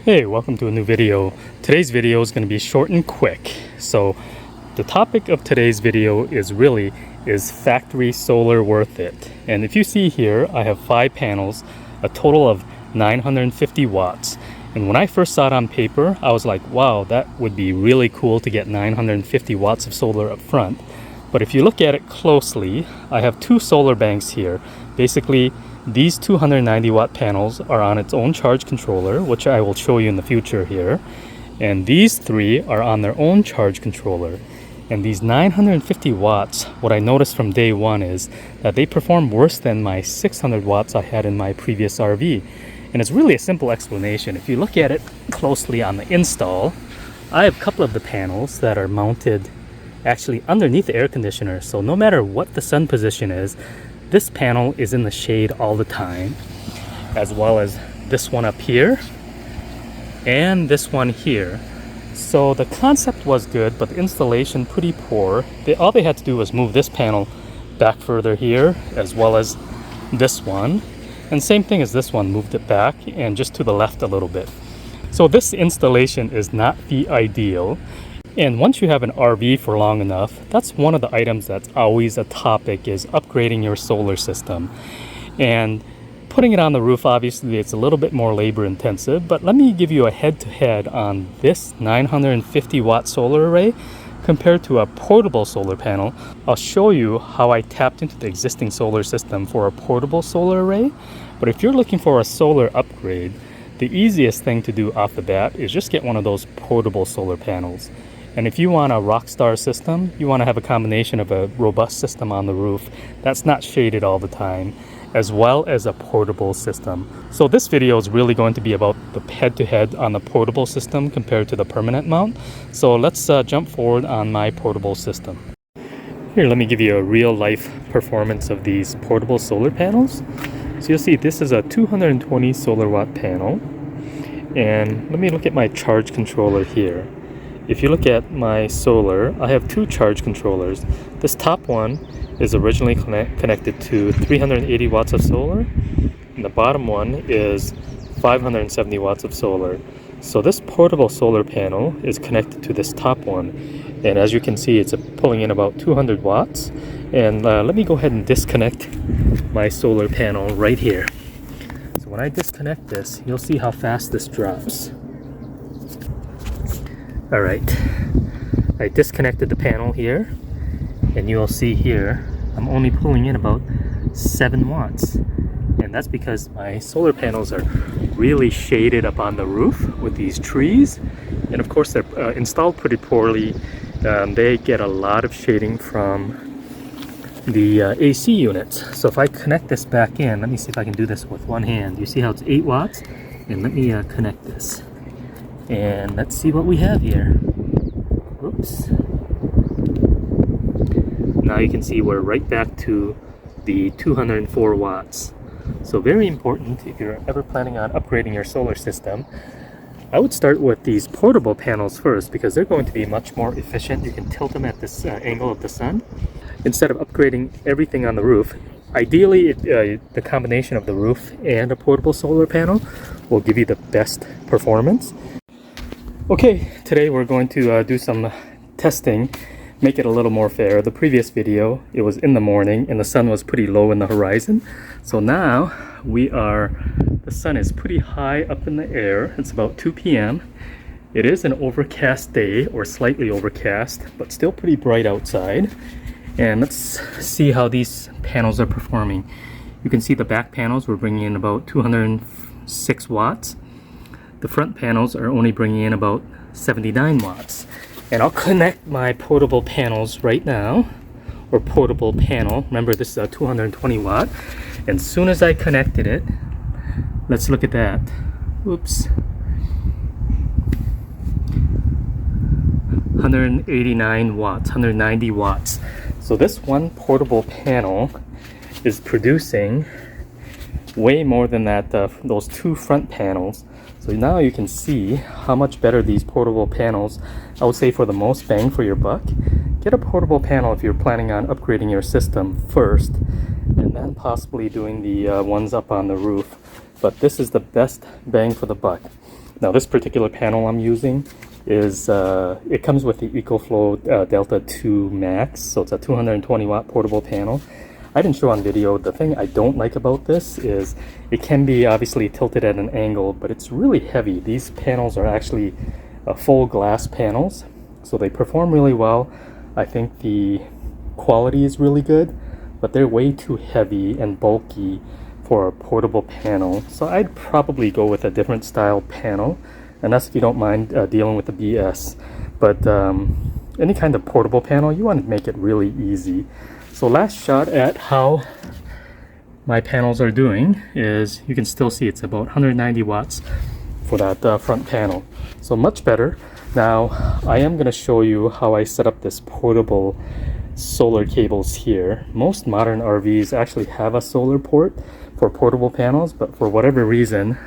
Hey, welcome to a new video. Today's video is going to be short and quick. So the topic of today's video is factory solar worth it? And if you see here, I have 5 panels, a total of 950 watts. And when I first saw it on paper, I was like, wow, that would be really cool to get 950 watts of solar up front. But if you look at it closely, I have 2 solar banks here. Basically, these 290 watt panels are on its own charge controller, which I will show you in the future here. And these 3 are on their own charge controller. And these 950 watts, what I noticed from day one is that they perform worse than my 600 watts I had in my previous RV. And it's really a simple explanation. If you look at it closely on the install, I have a couple of the panels that are mounted actually underneath the air conditioner. So no matter what the sun position is, this panel is in the shade all the time, as well as this one up here and this one here. So the concept was good, but the installation pretty poor. All they had to do was move this panel back further here, as well as this one. And same thing as this one, moved it back and just to the left a little bit. So this installation is not the ideal. And once you have an RV for long enough, that's one of the items that's always a topic, is upgrading your solar system. And putting it on the roof, obviously it's a little bit more labor intensive, but let me give you a head-to-head on this 950 watt solar array compared to a portable solar panel. I'll show you how I tapped into the existing solar system for a portable solar array. But if you're looking for a solar upgrade, the easiest thing to do off the bat is just get one of those portable solar panels. And if you want a rockstar system, you want to have a combination of a robust system on the roof that's not shaded all the time, as well as a portable system. So this video is really going to be about the head-to-head on the portable system compared to the permanent mount. So let's jump forward on my portable system. Here, let me give you a real-life performance of these portable solar panels. So you'll see this is a 220 solar watt panel. And let me look at my charge controller here. If you look at my solar, I have 2 charge controllers. This top one is originally connected to 380 watts of solar, and the bottom one is 570 watts of solar. So this portable solar panel is connected to this top one, and as you can see, it's pulling in about 200 watts. And let me go ahead and disconnect my solar panel right here. So when I disconnect this, you'll see how fast this drops. Alright, I disconnected the panel here, and you'll see here I'm only pulling in about 7 watts. And that's because my solar panels are really shaded up on the roof with these trees. And of course they're installed pretty poorly. They get a lot of shading from the AC units. So if I connect this back in, let me see if I can do this with one hand. You see how it's 8 watts? And let me connect this. And let's see what we have here. Oops. Now you can see we're right back to the 204 watts. So very important if you're ever planning on upgrading your solar system. I would start with these portable panels first because they're going to be much more efficient. You can tilt them at this angle of the sun instead of upgrading everything on the roof. Ideally, the combination of the roof and a portable solar panel will give you the best performance. Okay, today we're going to do some testing, make it a little more fair. The previous video, it was in the morning and the sun was pretty low in the horizon. So now the sun is pretty high up in the air. It's about 2 p.m. It is an overcast day, or slightly overcast, but still pretty bright outside. And let's see how these panels are performing. You can see the back panels were bringing in about 206 watts. The front panels are only bringing in about 79 watts. And I'll connect my portable panels right now, or portable panel. Remember, this is a 220 watt. And as soon as I connected it, let's look at that. Oops. 189 watts, 190 watts. So this one portable panel is producing way more than that, those 2 front panels. So now you can see how much better these portable panels, I would say, for the most bang for your buck. Get a portable panel if you're planning on upgrading your system first, and then possibly doing the ones up on the roof. But this is the best bang for the buck. Now this particular panel I'm using is, it comes with the Ecoflow Delta 2 Max, so it's a 220 watt portable panel. I didn't show on video, the thing I don't like about this is it can be obviously tilted at an angle, but it's really heavy. These panels are actually full glass panels, so they perform really well. I think the quality is really good, but they're way too heavy and bulky for a portable panel. So I'd probably go with a different style panel, and that's if you don't mind dealing with the BS. But any kind of portable panel, you want to make it really easy. So last shot at how my panels are doing is, you can still see it's about 190 watts for that front panel. So much better. Now I am going to show you how I set up this portable solar cables here. Most modern RVs actually have a solar port for portable panels, but for whatever reason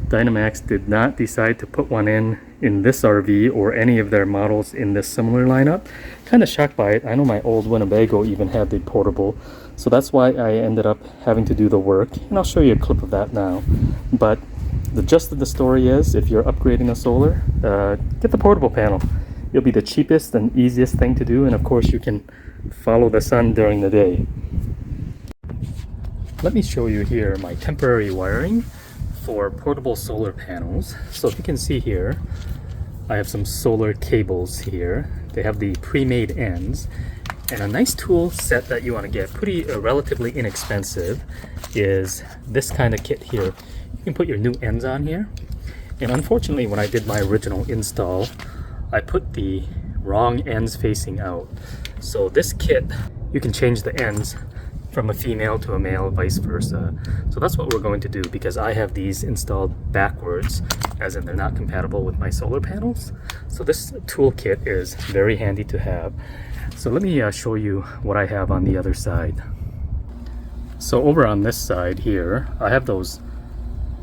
Dynamax did not decide to put one in this RV or any of their models in this similar lineup. Kind of shocked by it. I know my old Winnebago even had the portable, so that's why I ended up having to do the work, and I'll show you a clip of that now. But the gist of the story is, if you're upgrading a solar, get the portable panel. It'll be the cheapest and easiest thing to do, and of course you can follow the sun during the day. Let me show you here my temporary wiring for portable solar panels. So if you can see here, I have some solar cables here. They have the pre-made ends, and a nice tool set that you want to get, pretty relatively inexpensive, is this kind of kit here. You can put your new ends on here, and unfortunately when I did my original install, I put the wrong ends facing out. So this kit, you can change the ends from a female to a male, vice versa. So that's what we're going to do, because I have these installed backwards, as in they're not compatible with my solar panels. So this toolkit is very handy to have. So let me show you what I have on the other side. So over on this side here, I have those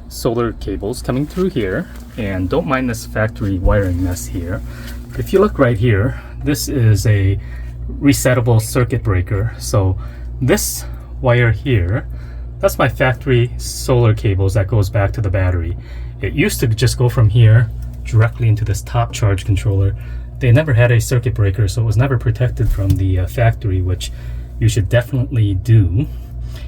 solar cables coming through here, and don't mind this factory wiring mess here. If you look right here, this is a resettable circuit breaker. So this wire here, that's my factory solar cables that goes back to the battery. It used to just go from here directly into this top charge controller. They never had a circuit breaker, so it was never protected from the factory, which you should definitely do.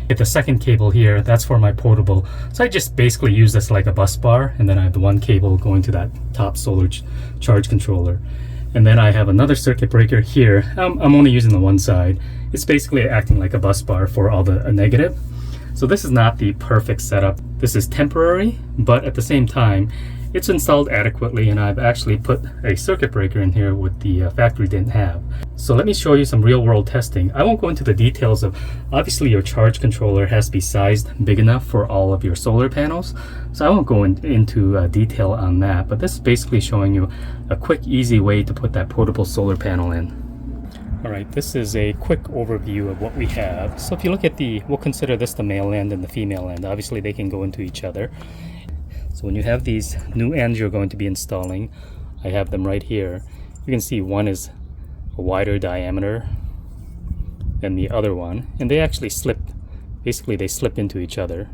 Get the second cable here, that's for my portable. So I just basically use this like a bus bar, and then I have the one cable going to that top solar charge controller. And then I have another circuit breaker here. I'm only using the one side. It's basically acting like a bus bar for all the negative. So this is not the perfect setup. This is temporary, but at the same time, it's installed adequately, and I've actually put a circuit breaker in here what the factory didn't have. So let me show you some real-world testing. I won't go into the details of, obviously your charge controller has to be sized big enough for all of your solar panels, so I won't go into detail on that, but this is basically showing you a quick, easy way to put that portable solar panel in. Alright, this is a quick overview of what we have. So if you look at we'll consider this the male end and the female end. Obviously they can go into each other. So when you have these new ends you're going to be installing, I have them right here. You can see one is a wider diameter than the other one, and they actually slip, basically they slip into each other,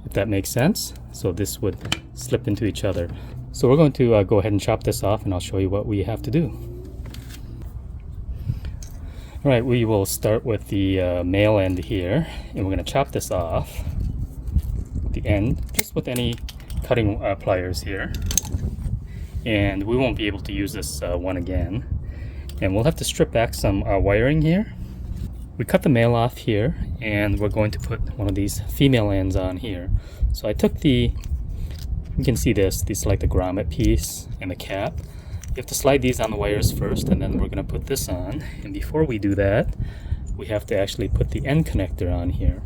if that makes sense. So this would slip into each other. So we're going to go ahead and chop this off, and I'll show you what we have to do. Alright, we will start with the male end here, and we're going to chop this off, the end, just with any cutting pliers here. And we won't be able to use this one again. And we'll have to strip back some wiring here. We cut the male off here, and we're going to put one of these female ends on here. So I took you can see this is like the grommet piece and the cap. You have to slide these on the wires first, and then we're going to put this on. And before we do that, we have to actually put the end connector on here.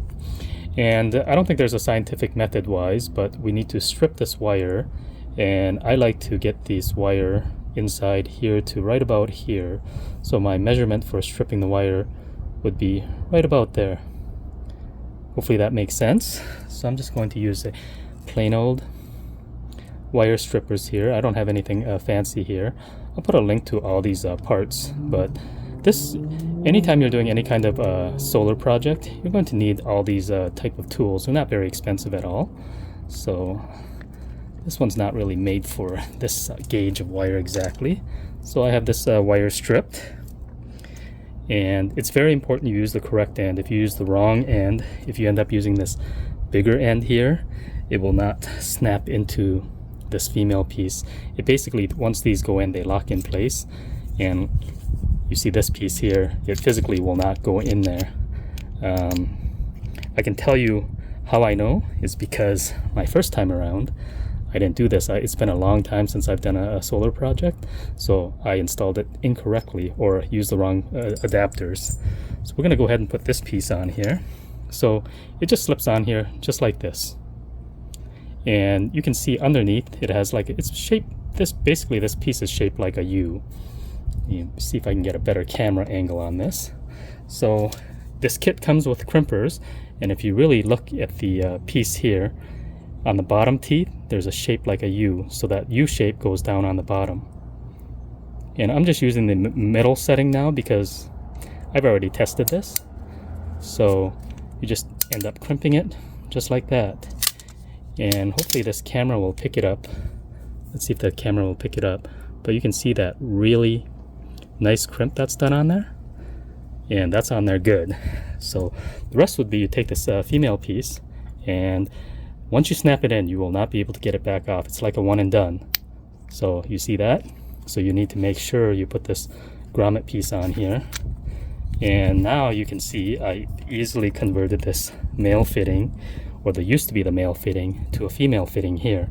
And I don't think there's a scientific method wise, but we need to strip this wire, and I like to get this wire inside here to right about here. So my measurement for stripping the wire would be right about there. Hopefully that makes sense. So I'm just going to use a plain old wire strippers here. I don't have anything fancy here. I'll put a link to all these parts, but anytime you're doing any kind of solar project, you're going to need all these type of tools. They're not very expensive at all. So This one's not really made for this gauge of wire exactly. So I have this wire stripped. And it's very important you use the correct end. If you use the wrong end, if you end up using this bigger end here, it will not snap into this female piece. It basically, once these go in, they lock in place. And you see this piece here, it physically will not go in there. I can tell you how I know is because my first time around, I didn't do this. It's been a long time since I've done a solar project, so I installed it incorrectly or used the wrong adapters. So we're going to go ahead and put this piece on here. So it just slips on here just like this. And you can see underneath it has like, it's shaped, this piece is shaped like a U. You see if I can get a better camera angle on this. So this kit comes with crimpers, and if you really look at the piece here, on the bottom teeth, there's a shape like a U, so that U shape goes down on the bottom. And I'm just using the middle setting now because I've already tested this. So you just end up crimping it just like that. And hopefully this camera will pick it up. Let's see if the camera will pick it up. But you can see that really nice crimp that's done on there. And that's on there good. So the rest would be you take this female piece, and once you snap it in, you will not be able to get it back off. It's like a one and done. So you see that? So you need to make sure you put this grommet piece on here. And now you can see I easily converted this male fitting, or there used to be the male fitting, to a female fitting here.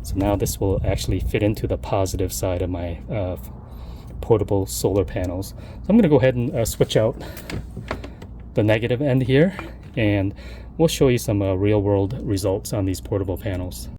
So now this will actually fit into the positive side of my portable solar panels. So I'm going to go ahead and switch out the negative end here, and we'll show you some real world results on these portable panels.